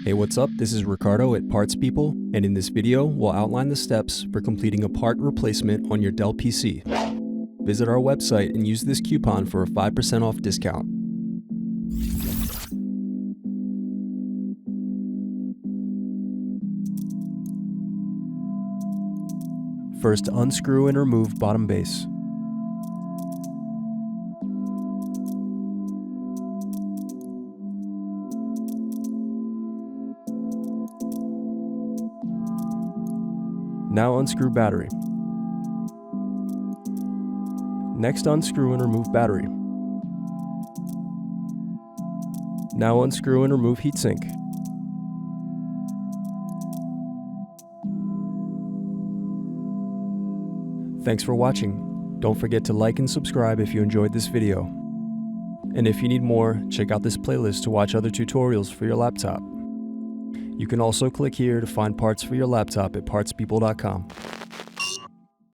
Hey, what's up? This is Ricardo at Parts People, and in this video, we'll outline the steps for completing a part replacement on your Dell PC. Visit our website and use this coupon for a 5% off discount. First, unscrew and remove bottom base. Now unscrew battery. Next, unscrew and remove battery. Now unscrew and remove heatsink. Thanks for watching. Don't forget to like and subscribe if you enjoyed this video. And if you need more, check out this playlist to watch other tutorials for your laptop. You can also click here to find parts for your laptop at partspeople.com.